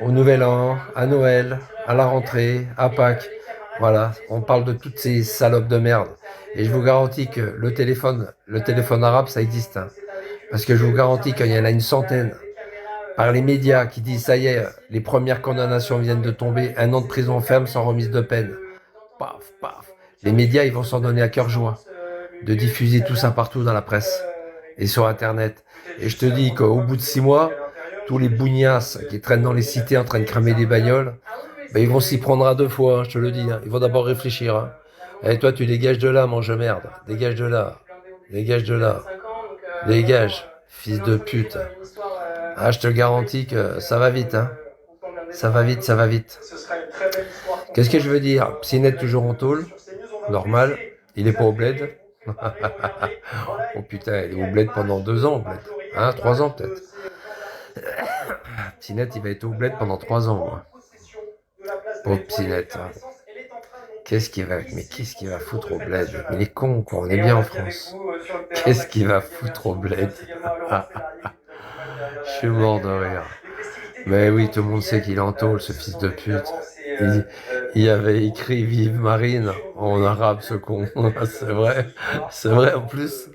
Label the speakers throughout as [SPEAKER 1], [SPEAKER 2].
[SPEAKER 1] au Nouvel An, à Noël, à la rentrée, à Pâques. Voilà, on parle de toutes ces salopes de merde. Et je vous garantis que le téléphone arabe, ça existe, hein. Parce que je vous garantis qu'il y en a une centaine par les médias qui disent ça y est, les premières condamnations viennent de tomber, 1 an de prison ferme sans remise de peine. Paf, paf. Les médias, ils vont s'en donner à cœur joie de diffuser tout ça partout dans la presse et sur Internet. Et je te dis qu'au bout de 6 mois, tous les bougnasses qui traînent dans les cités en train de cramer des bagnoles, ben ils vont s'y prendre à 2 fois, hein, je te le dis, hein. Ils vont d'abord réfléchir, hein. Et toi, tu dégages de là, mange merde. Dégage de là. Dégage de là. Dégage, fils de pute. Ah, je te garantis que ça va vite, hein. Ça va vite, ça va vite. Qu'est-ce que je veux dire? Psynet toujours en tôle, normal. Il est pas au bled. Oh putain, il est au bled pendant 2 ans, au bled. Hein, 3 ans peut-être. Psynet, il va être au bled pendant 3 ans, moi. Pauvre Psynet, hein. Qu'est-ce qu'il va foutre au bled? Mais il est con, quoi. On est bien en France. Qu'est-ce qu'il va foutre au bled? Je suis mort de rire. Mais oui, tout le monde sait qu'il est en tôle, ce fils de pute. Il avait écrit Vive Marine en arabe, ce con. C'est vrai en plus.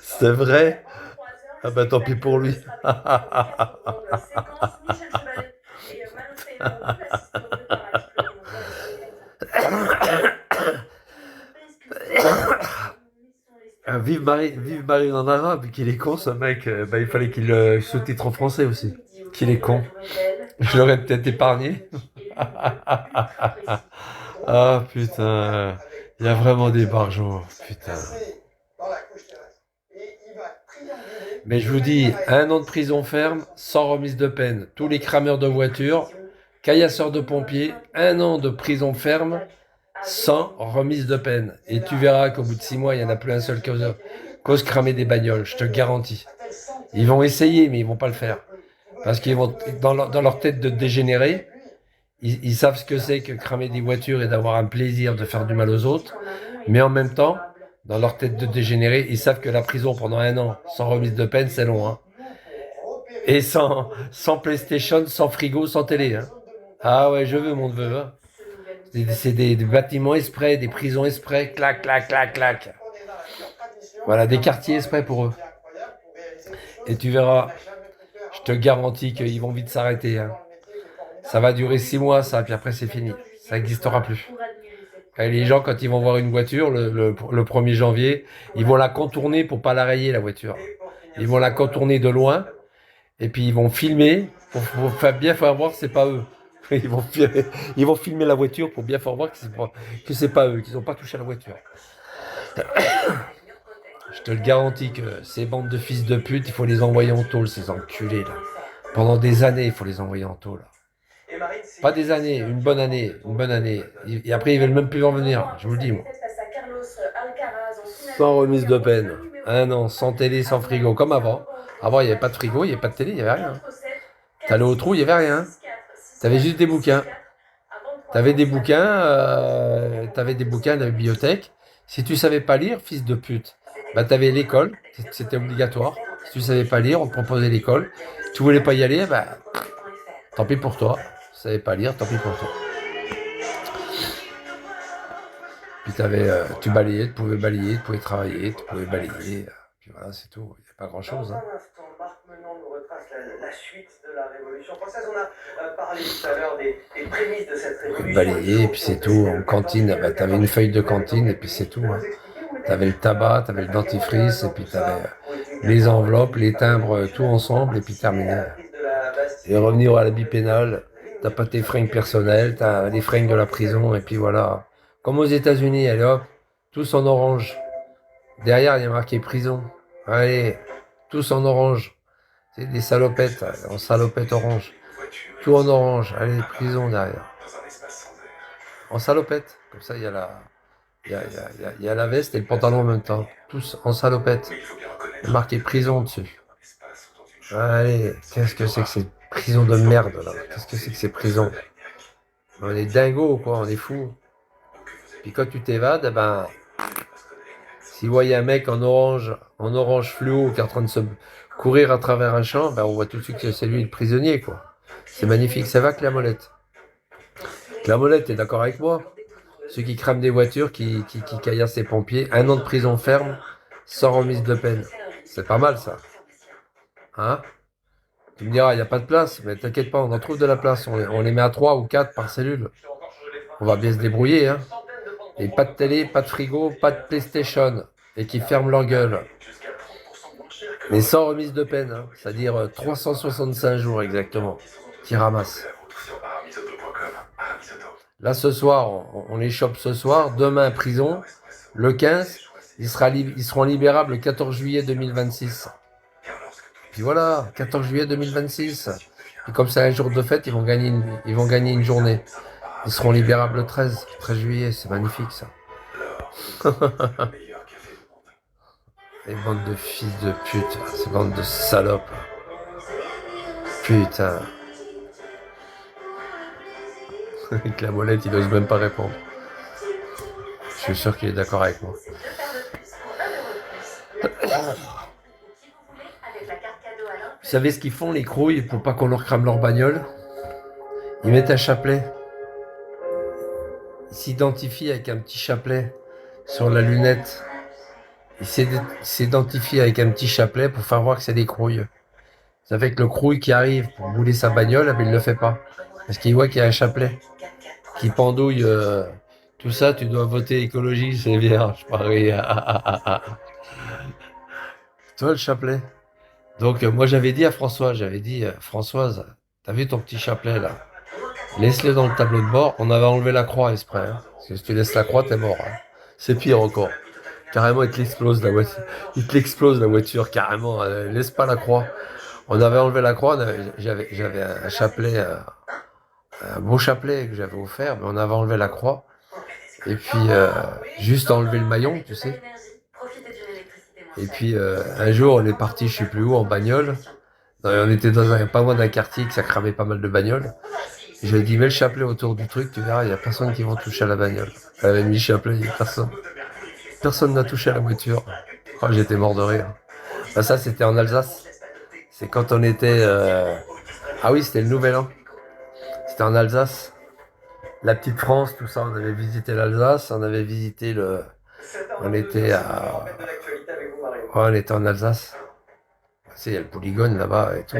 [SPEAKER 1] C'est vrai. Ah bah tant pis pour lui. Vive Marine en arabe, qu'il est con ce mec. Bah, il fallait qu'il sous-titre en français aussi. Qu'il est con. Je l'aurais peut-être épargné. Ah putain, il y a vraiment des barjots, putain. Mais je vous dis, 1 an de prison ferme, sans remise de peine. Tous les crameurs de voitures, caillasseurs de pompiers, 1 an de prison ferme, sans remise de peine. Et tu verras qu'au bout de 6 mois, il n'y en a plus un seul cause cramer des bagnoles, je te garantis. Ils vont essayer, mais ils vont pas le faire. Parce qu'ils vont, dans leur tête de dégénérer, ils savent ce que c'est que cramer des voitures et d'avoir un plaisir de faire du mal aux autres. Mais en même temps, dans leur tête de dégénérer, ils savent que la prison pendant 1 an, sans remise de peine, c'est long, hein. Et sans PlayStation, sans frigo, sans télé, hein. Ah ouais, je veux mon neveu, hein. C'est des bâtiments exprès, des prisons exprès, clac, clac, clac, clac. Voilà, des quartiers exprès pour eux. Et tu verras, je te garantis qu'ils vont vite s'arrêter, hein. Ça va durer 6 mois, ça, puis après c'est fini. Ça n'existera plus. Et les gens, quand ils vont voir une voiture le 1er janvier, ils vont la contourner pour pas la rayer, la voiture. Ils vont la contourner de loin, et puis ils vont filmer pour bien faire voir que c'est pas eux. Ils vont filmer la voiture pour bien faire voir que c'est pas eux, qu'ils n'ont pas touché à la voiture. Je te le garantis que ces bandes de fils de pute, il faut les envoyer en tôle, ces enculés là. Pendant des années, il faut les envoyer en tôle. Pas des années, une bonne année, une bonne année. Et après, ils veulent même plus en venir, je vous le dis, moi. Sans remise de peine. 1 an, sans télé, sans frigo, comme avant. Avant, il n'y avait pas de frigo, il n'y avait pas de télé, il n'y avait rien. T'allais au trou, il n'y avait rien. T'avais juste des bouquins. T'avais des bouquins de la bibliothèque. Si tu savais pas lire, fils de pute, bah t'avais l'école, c'était obligatoire. Si tu savais pas lire, on te proposait l'école. Tu voulais pas y aller, bah tant pis pour toi. Tu savais pas lire, tant pis pour toi. Puis tu balayais, tu pouvais travailler, tu pouvais balayer. Puis voilà, c'est tout. Il n'y a pas grand-chose, hein. Balayer, et puis c'est tout. En cantine, bah, t'avais une feuille de cantine, et puis c'est tout, hein. T'avais le tabac, t'avais le dentifrice, et puis t'avais les enveloppes, les timbres, tout ensemble, et puis terminé. Et revenir à l'habit pénal, t'as pas tes fringues personnelles, t'as les fringues de la prison, et puis voilà. Comme aux États-Unis, allez hop, tous en orange. Derrière, il y a marqué prison. Allez, tous en orange. C'est des salopettes, en salopette orange. Tout en orange. Allez, prison derrière. En salopette. Comme ça, il y a il y a la veste et le pantalon en même temps. Tous en salopette. Il y a marqué prison dessus. Allez, qu'est-ce que c'est que ces prisons de merde, là? Qu'est-ce que c'est que ces prisons? On est dingos, quoi, on est fous. Puis quand tu t'évades, eh ben, s'il voit un mec en orange fluo qui est en train de se courir à travers un champ, ben on voit tout de suite que c'est lui le prisonnier, quoi. C'est magnifique, ça va Clamolette. Clamolette, t'es d'accord avec moi? Ceux qui crament des voitures, qui caillassent les pompiers, 1 an de prison ferme, sans remise de peine. C'est pas mal ça. Hein? Tu me diras, il n'y a pas de place, mais t'inquiète pas, on en trouve de la place. On les met à 3 ou 4 par cellule. On va bien se débrouiller, hein. Et pas de télé, pas de frigo, pas de PlayStation. Et qui ferment leur gueule. Mais sans remise de peine, hein. C'est-à-dire 365 jours exactement. Qui ramassent. Là, ce soir, on les chope ce soir. Demain, prison. Le 15, ils seront libérables le 14 juillet 2026. Puis voilà, 14 juillet 2026. Et comme c'est un jour de fête, ils vont gagner une journée. Ils seront libérables le 13 juillet. C'est magnifique, ça. Les bandes de fils de pute. Ces bandes de salopes. Putain. Avec la molette, il n'ose même pas répondre. Je suis sûr qu'il est d'accord avec moi. Vous savez ce qu'ils font, les crouilles, pour pas qu'on leur crame leur bagnole? Ils mettent un chapelet. Ils s'identifient avec un petit chapelet sur la lunette. Ils s'identifient avec un petit chapelet pour faire voir que c'est des crouilles. Ça fait que le crouille qui arrive pour bouler sa bagnole, mais il le fait pas. Parce qu'il voit qu'il y a un chapelet qui pendouille tout ça. Tu dois voter écologie, c'est vierge, pareil. Toi, le chapelet. Donc, moi, j'avais dit à Françoise, Françoise, t'as vu ton petit chapelet, là? Laisse-le dans le tableau de bord. On avait enlevé la croix exprès. Hein. Parce que si tu laisses la croix, t'es mort. Hein. C'est pire encore. Carrément, il te l'explose, la voiture. Il te l'explose, la voiture, carrément. Laisse pas la croix. On avait enlevé la croix. J'avais un chapelet, un beau chapelet que j'avais offert, mais on avait enlevé la croix. Et puis, juste enlever le maillon, tu sais. Et puis, un jour, on est parti, je sais plus où, en bagnole. On était pas loin d'un quartier que ça cramait pas mal de bagnoles. J'ai dit, mets le chapelet autour du truc, tu verras, il n'y a personne qui va toucher à la bagnole. Elle avait mis le chapelet, il n'y a personne. Personne n'a touché à la voiture. Oh, j'étais mort de rire. Ben, ça, c'était en Alsace. C'est quand on était... Ah oui, c'était le Nouvel An. C'était en Alsace. La petite France, tout ça, on avait visité l'Alsace, on avait visité le... On était à... Ouais, on était en Alsace. Tu sais, il y a le polygone là-bas et tout.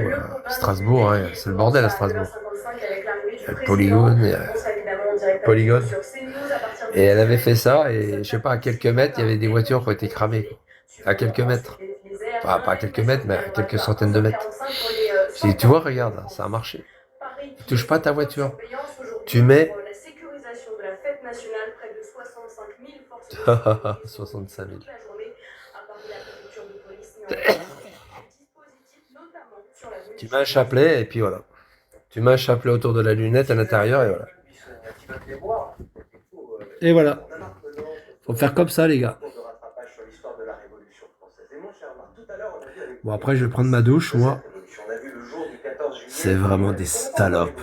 [SPEAKER 1] Strasbourg, hein. C'est le bordel à Strasbourg. Il y a le polygone, il y a le polygone. Et elle avait fait ça, et je sais pas, à quelques mètres, il y avait des voitures qui ont été cramées. À quelques mètres. Enfin, pas à quelques mètres, mais à quelques centaines de mètres. J'ai dit, tu vois, regarde, ça a marché. Tu touches pas ta voiture. Tu mets... 65 000. Tu mets un chapelet, et puis voilà. Tu mets un chapelet autour de la lunette à l'intérieur, et voilà. Et voilà. Faut faire comme ça, les gars. Bon, après, je vais prendre ma douche, moi. C'est vraiment des salopes.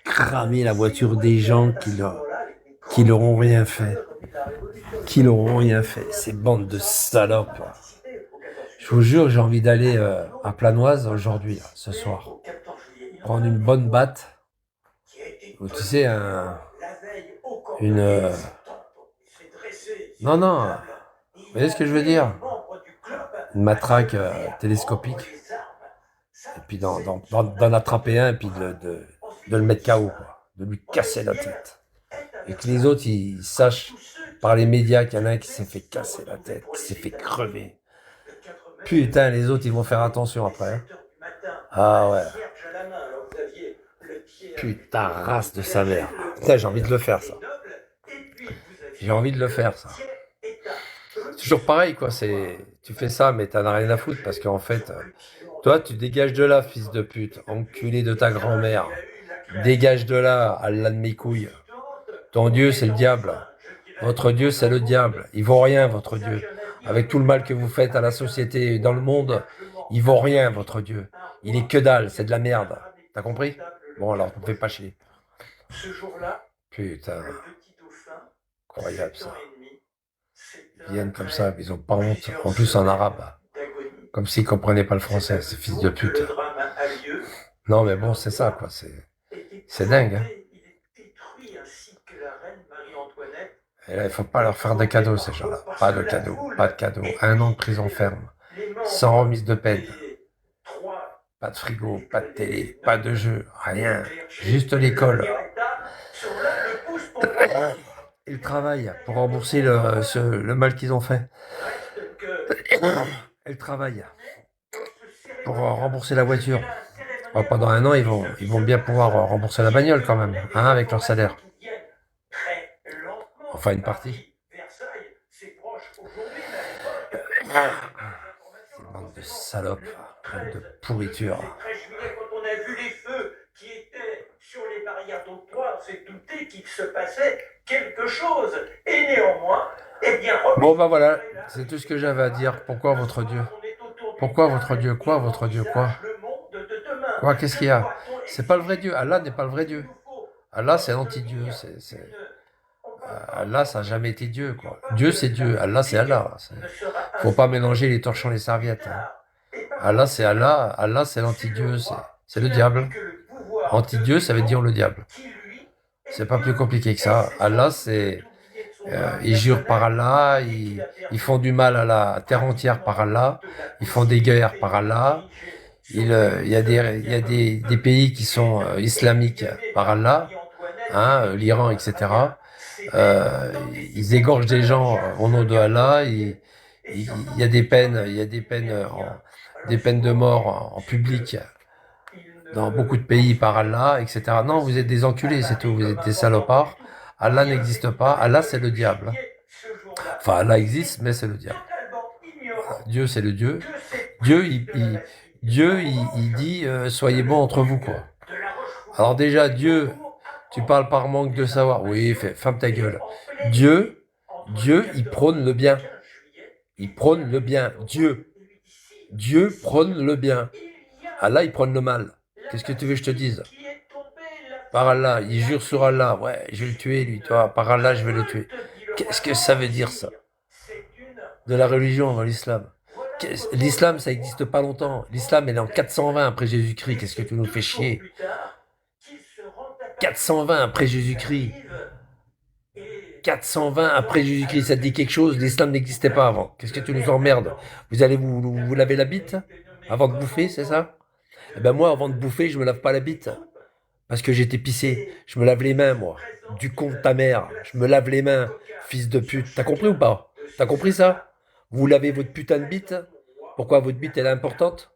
[SPEAKER 1] Cramer la voiture des gens qui leur ont rien fait. Qui leur ont rien fait. Ces bandes de salopes. Je vous jure, j'ai envie d'aller à Planoise aujourd'hui, là, ce soir. Prendre une bonne batte. Ou, tu sais, une... Non, non. Vous voyez ce que je veux dire? Une matraque télescopique. Et puis d'en attraper un, et puis de le mettre KO, quoi. De lui casser la tête. Et que les autres, ils sachent par les médias qu'il y en a un qui s'est fait casser la tête, qui s'est fait crever. Putain, les autres, ils vont faire attention après. Hein. Ah ouais. Putain, race de sa mère. Putain, j'ai envie de le faire, ça. J'ai envie de le faire, ça. C'est toujours pareil, quoi. Tu fais ça, mais t'en as rien à foutre, parce qu'en fait, toi, tu dégages de là, fils de pute, enculé de ta grand-mère. Dégage de là, Allah de mes couilles. Ton Dieu, c'est le diable. Votre Dieu, c'est le diable. Il vaut rien, votre Dieu. Avec tout le mal que vous faites à la société et dans le monde, il vaut rien, votre Dieu. Il est que dalle, c'est de la merde. T'as compris? Bon, alors, ne me fais pas chier. Putain. Incroyable, ça. Ils viennent comme ça, ils ont pas honte. En plus, en arabe. Comme s'ils comprenaient pas le français, ces fils de pute. Non, mais bon, c'est ça, quoi. C'est dingue, hein. Et là, il faut pas leur faire de cadeaux, ces gens-là. Pas de cadeaux, pas de cadeaux. 1 an de prison ferme, sans remise de peine. Pas de frigo, pas de télé, pas de jeu, rien. Juste l'école. Ils travaillent pour rembourser le mal qu'ils ont fait. Ils travaillent pour rembourser la voiture. Bon, pendant 1 an, ils vont bien pouvoir rembourser la bagnole quand même, hein, avec leur salaire. Enfin, une partie. C'est une bande de salopes, bande de pourriture.
[SPEAKER 2] Quand on a vu les feux qui étaient sur les barrières d'octroi, on s'est douté qu'il se passait quelque chose. Et néanmoins, eh bien,
[SPEAKER 1] bon, bah voilà, c'est tout ce que j'avais à dire. Pourquoi votre Dieu? Pourquoi votre Dieu? Quoi, votre Dieu? Quoi? Quoi, qu'est-ce qu'il y a? C'est pas le vrai Dieu. Allah n'est pas le vrai Dieu. Allah, c'est l'anti-Dieu. Allah, ça n'a jamais été Dieu, quoi. Dieu, c'est Dieu. Allah, c'est Allah. Faut pas mélanger les torchons et les serviettes. Hein. Allah, c'est Allah. Allah, c'est l'anti-Dieu. C'est le diable. Anti-Dieu, ça veut dire le diable. C'est pas plus compliqué que ça. Allah, c'est... ils jurent par Allah, ils font du mal à la terre entière par Allah, ils font des guerres par Allah. Il y a des pays qui sont islamiques par Allah, hein, l'Iran, etc. Ils égorgent des gens au nom de Allah. Il y a des peines, des peines de mort en public dans beaucoup de pays par Allah, etc. Non, vous êtes des enculés, c'est tout. Vous êtes des salopards. Allah n'existe pas. Allah, c'est le diable. Enfin, Allah existe, mais c'est le diable. Dieu, c'est le Dieu. Dieu, il dit soyez bons entre vous, quoi. Alors déjà, Dieu, tu parles par manque de savoir. Oui, ferme ta gueule. Dieu, il prône le bien. Il prône le bien. Dieu prône le bien. Allah, il prône le mal. Qu'est-ce que tu veux que je te dise? Par Allah, il jure sur Allah. Ouais, je vais le tuer, lui. Toi, par Allah, je vais le tuer. Qu'est-ce que ça veut dire, ça? De la religion dans l'islam. L'islam, ça n'existe pas longtemps. L'islam, elle est en 420 après Jésus-Christ. Qu'est-ce que tu nous fais chier? 420 après Jésus-Christ. 420 après Jésus-Christ, ça te dit quelque chose? L'islam n'existait pas avant. Qu'est-ce que tu nous emmerdes? Vous allez vous laver la bite avant de bouffer, c'est ça? Eh ben moi, avant de bouffer, je me lave pas la bite. Parce que j'étais pissé. Je me lave les mains, moi. Du con de ta mère. Je me lave les mains, fils de pute. T'as compris ou pas? T'as compris ça? Vous lavez votre putain de bite? Pourquoi votre bite, elle est importante?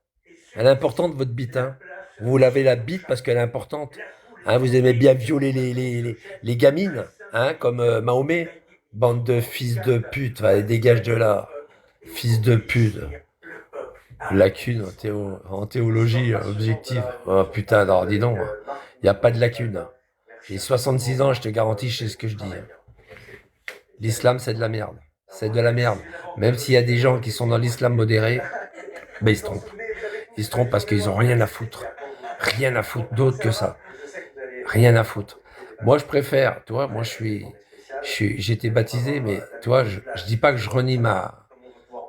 [SPEAKER 1] Elle est importante, votre bite, hein? Vous lavez la bite parce qu'elle est importante. Hein, vous aimez bien violer les gamines, hein, comme Mahomet. Bande de fils de pute, allez, dégage de là. Fils de pute. Lacune en théologie objective. Oh putain, alors dis donc, il n'y a pas de lacune. J'ai 66 ans, je te garantis, je sais ce que je dis. L'islam, c'est de la merde. C'est de la merde. Même s'il y a des gens qui sont dans l'islam modéré, ben ils se trompent. Ils se trompent parce qu'ils ont rien à foutre. Rien à foutre d'autre que ça. Rien à foutre. Moi, je préfère, tu vois, moi, j'ai été baptisé, mais tu vois, je dis pas que je renie ma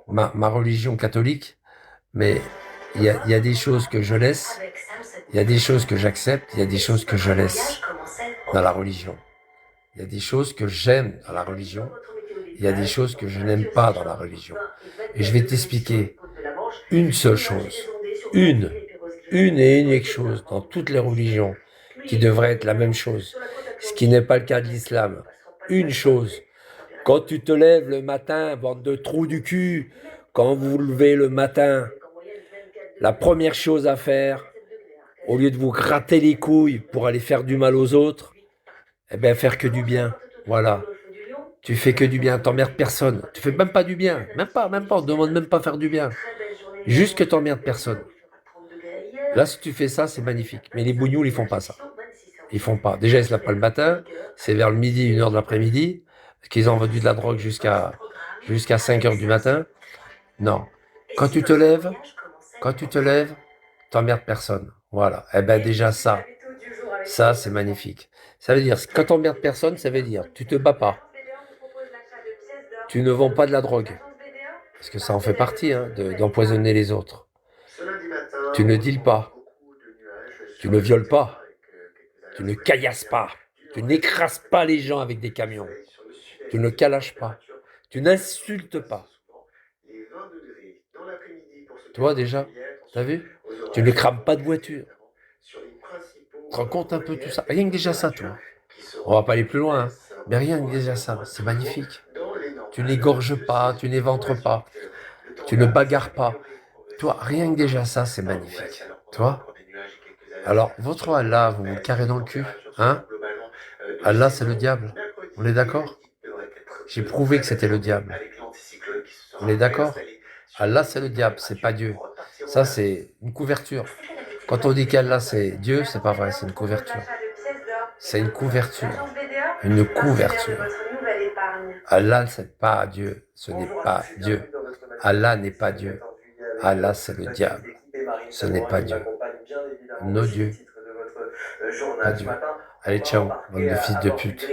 [SPEAKER 1] religion catholique, mais il y a des choses que je laisse, il y a des choses que j'accepte, il y a des choses que je laisse dans la religion. Il y a des choses que j'aime dans la religion, il y a des choses que je n'aime pas dans la religion. Et je vais t'expliquer une seule chose, une et unique chose dans toutes les religions qui devrait être la même chose, ce qui n'est pas le cas de l'islam. Une chose, quand tu te lèves le matin, bande de trous du cul, quand vous vous levez le matin, la première chose à faire, au lieu de vous gratter les couilles pour aller faire du mal aux autres, eh bien faire que du bien. Voilà. Tu fais que du bien, t'emmerdes personne. Tu fais même pas du bien. Même pas, on ne demande même pas faire du bien. Juste que t'emmerdes personne. Là, si tu fais ça, c'est magnifique. Mais les bougnoules, ils font pas ça. Ils font pas. Déjà, ils se lavent pas le matin. C'est vers le midi, 1h de l'après-midi. Parce qu'ils ont vendu de la drogue jusqu'à 5h du matin. Non. Quand tu te lèves, t'emmerdes personne. Voilà. Eh ben, déjà, ça, c'est magnifique. Ça veut dire, quand t'emmerdes personne, ça veut dire, tu te bats pas. Tu ne vends pas de la drogue. Parce que ça en fait partie, hein, d'empoisonner les autres. Tu ne deals pas. Tu ne violes pas. Tu ne caillasses pas. Tu n'écrases pas les gens avec des camions. Tu ne calaches pas. Tu n'insultes pas. Toi déjà, t'as vu? Tu ne crames pas de voiture. Tu te rends compte un peu tout ça? Rien que déjà ça, toi. On va pas aller plus loin, hein. Mais rien que déjà ça, c'est magnifique. Tu n'égorges pas, tu n'éventres pas, tu ne bagarres pas. Toi, rien que déjà ça, c'est magnifique. Toi? Alors, votre Allah, vous le carrez dans le cul, hein? Allah, c'est le diable. On est d'accord? J'ai prouvé que c'était le diable. On est d'accord? Allah, c'est le diable, c'est pas Dieu. Ça, c'est une couverture. Quand on dit qu'Allah, c'est Dieu, c'est pas vrai, c'est une couverture. C'est une couverture. Une couverture. Allah, c'est pas Dieu. Ce n'est pas Dieu. Allah n'est pas Dieu. Allah, c'est le diable. Ce n'est pas Dieu. Nos dieux. Pas Dieu. Allez, ciao, bande de fils de pute.